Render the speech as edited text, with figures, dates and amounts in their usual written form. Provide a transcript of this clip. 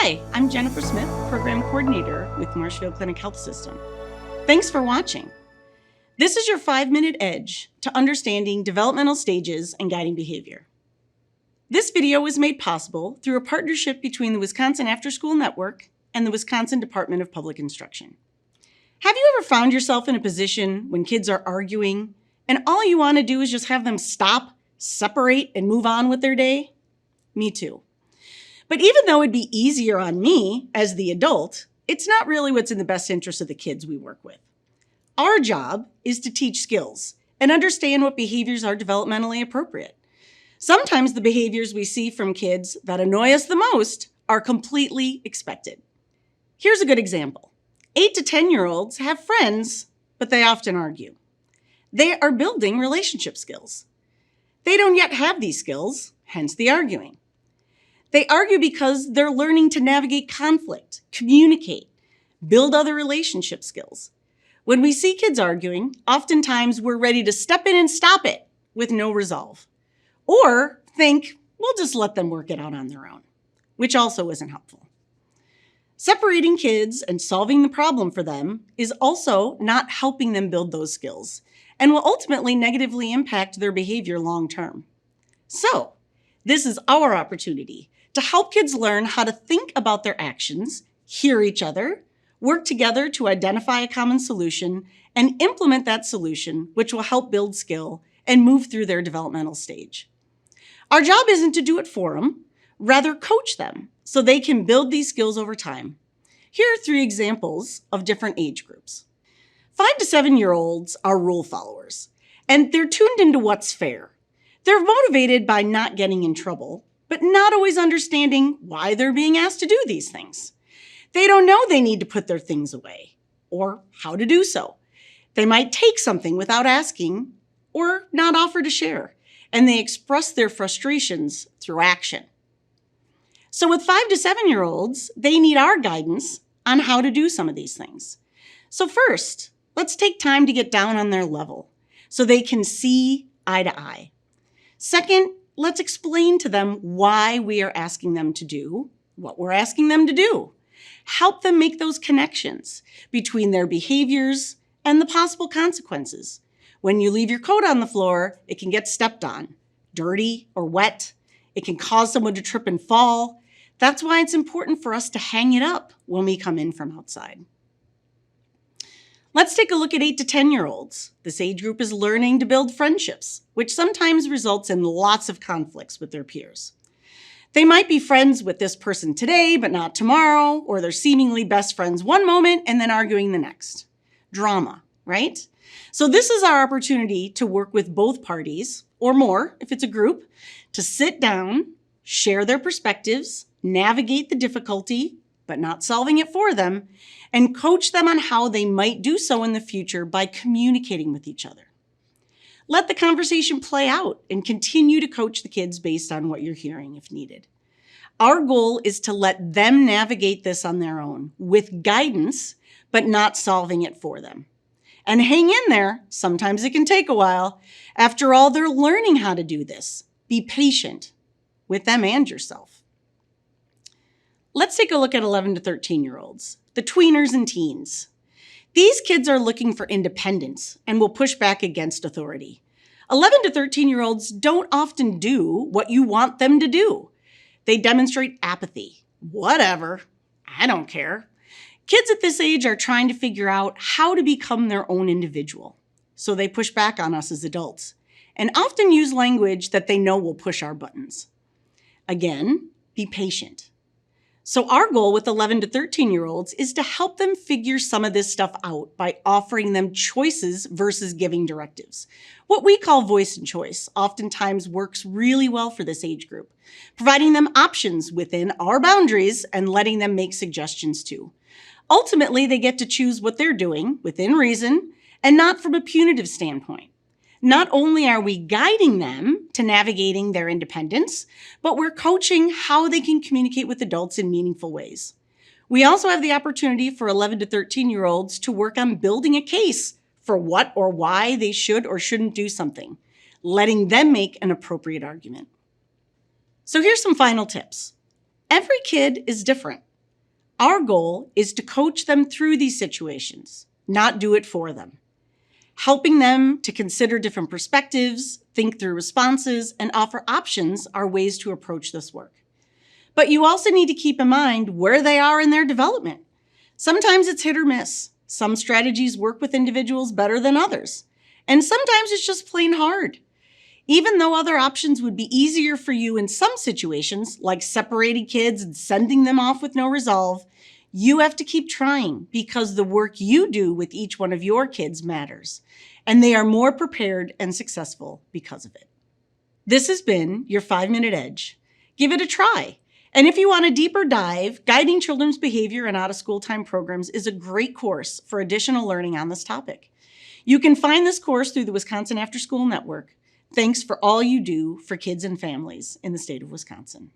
Hi, I'm Jennifer Smith, Program Coordinator with Marshfield Clinic Health System. Thanks for watching. This is your 5-minute edge to understanding developmental stages and guiding behavior. This video was made possible through a partnership between the Wisconsin After School Network and the Wisconsin Department of Public Instruction. Have you ever found yourself in a position when kids are arguing and all you want to do is just have them stop, separate, and move on with their day? Me too. But even though it'd be easier on me as the adult, it's not really what's in the best interest of the kids we work with. Our job is to teach skills and understand what behaviors are developmentally appropriate. Sometimes the behaviors we see from kids that annoy us the most are completely expected. Here's a good example. 8 to 10-year-olds have friends, but they often argue. They are building relationship skills. They don't yet have these skills, hence the arguing. They argue because they're learning to navigate conflict, communicate, build other relationship skills. When we see kids arguing, oftentimes we're ready to step in and stop it with no resolve. Or think, we'll just let them work it out on their own, which also isn't helpful. Separating kids and solving the problem for them is also not helping them build those skills and will ultimately negatively impact their behavior long term. So, this is our opportunity to help kids learn how to think about their actions, hear each other, work together to identify a common solution, and implement that solution, which will help build skill and move through their developmental stage. Our job isn't to do it for them, rather coach them so they can build these skills over time. Here are 3 examples of different age groups. 5 to 7-year-olds are rule followers, and they're tuned into what's fair. They're motivated by not getting in trouble, but not always understanding why they're being asked to do these things. They don't know they need to put their things away or how to do so. They might take something without asking or not offer to share, and they express their frustrations through action. So with 5 to 7-year-olds, they need our guidance on how to do some of these things. So first, let's take time to get down on their level so they can see eye to eye. Second, let's explain to them why we are asking them to do what we're asking them to do. Help them make those connections between their behaviors and the possible consequences. When you leave your coat on the floor, it can get stepped on, dirty or wet. It can cause someone to trip and fall. That's why it's important for us to hang it up when we come in from outside. Let's take a look at 8 to 10-year-olds. This age group is learning to build friendships, which sometimes results in lots of conflicts with their peers. They might be friends with this person today, but not tomorrow, or they're seemingly best friends one moment and then arguing the next. Drama, right? So this is our opportunity to work with both parties, or more if it's a group, to sit down, share their perspectives, navigate the difficulty, but not solving it for them, and coach them on how they might do so in the future by communicating with each other. Let the conversation play out and continue to coach the kids based on what you're hearing if needed. Our goal is to let them navigate this on their own with guidance, but not solving it for them. And hang in there, sometimes it can take a while. After all, they're learning how to do this. Be patient with them and yourself. Let's take a look at 11 to 13-year-olds, the tweeners and teens. These kids are looking for independence and will push back against authority. 11 to 13-year-olds don't often do what you want them to do. They demonstrate apathy. Whatever, I don't care. Kids at this age are trying to figure out how to become their own individual. So they push back on us as adults and often use language that they know will push our buttons. Again, be patient. So our goal with 11 to 13-year-olds is to help them figure some of this stuff out by offering them choices versus giving directives. What we call voice and choice oftentimes works really well for this age group, providing them options within our boundaries and letting them make suggestions too. Ultimately, they get to choose what they're doing within reason and not from a punitive standpoint. Not only are we guiding them to navigating their independence, but we're coaching how they can communicate with adults in meaningful ways. We also have the opportunity for 11 to 13-year-olds to work on building a case for what or why they should or shouldn't do something, letting them make an appropriate argument. So here's some final tips. Every kid is different. Our goal is to coach them through these situations, not do it for them. Helping them to consider different perspectives, think through responses, and offer options are ways to approach this work. But you also need to keep in mind where they are in their development. Sometimes it's hit or miss. Some strategies work with individuals better than others. And sometimes it's just plain hard. Even though other options would be easier for you in some situations, like separating kids and sending them off with no resolve, you have to keep trying because the work you do with each one of your kids matters, and they are more prepared and successful because of it. This has been your 5-Minute Edge. Give it a try. And if you want a deeper dive, Guiding Children's Behavior in Out-of-School Time Programs is a great course for additional learning on this topic. You can find this course through the Wisconsin After School Network. Thanks for all you do for kids and families in the state of Wisconsin.